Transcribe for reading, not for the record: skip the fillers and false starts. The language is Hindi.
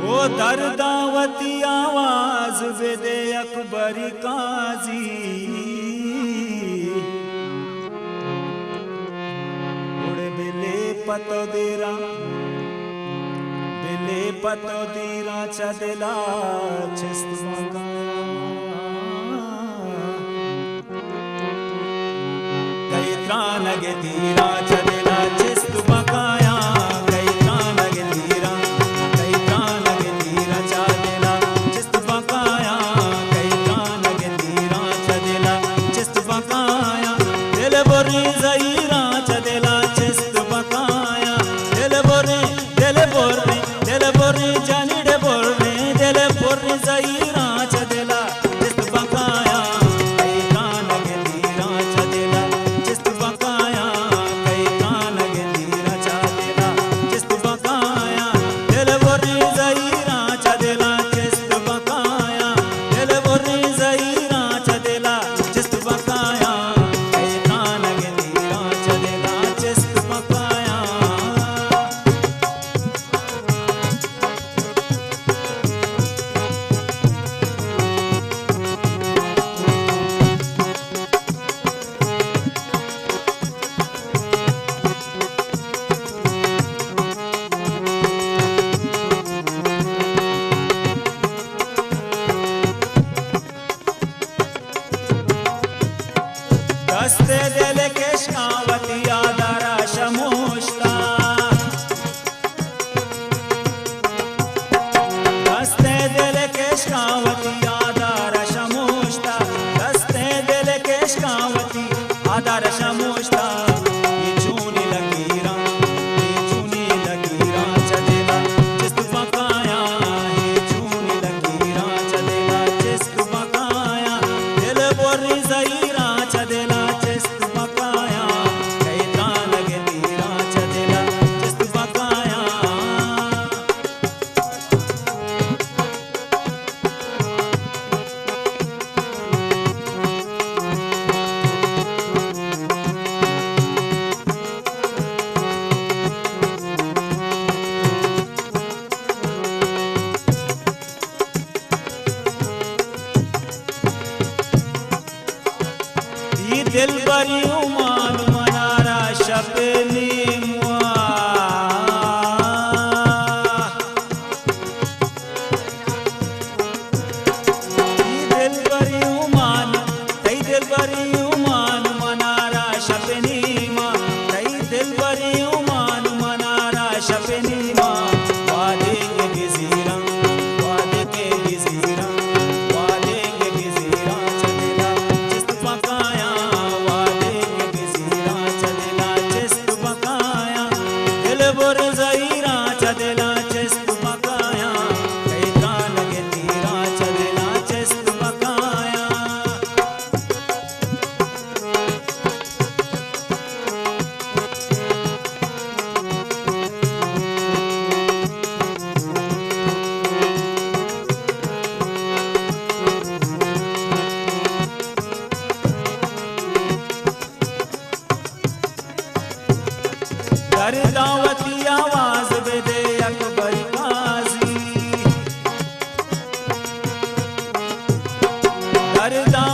वो दर्दावती आवाज बेदे अकबरी काजी उड़े बेले पतो दीरा चदेला चिस्तमका कई त्रानगे दीरा चदेला चिस्तमकाया दस्ते दिल के शावती आदारा शमोश्ता दस्ते दिल के शावती आदारा शमोश्ता दस्ते दिल के शावती आदारा शमोश्ता ये चूनी लकीरा चदेला जिस्त बकाया ये चूनी लकीरा चदेला जिस्त बकाया दिल बोरी ज़हीरा चदेला दिल बरी उमान मनारा शपनी मुआ दिल बरी उमान मनारा शपनी माँ दिल बरी उमान मनारा शपनी माँ वादे के गिजीरा चलेला जिस्त बकाया दर्दावती आवाज बेदे अकबरी काजी दर्दा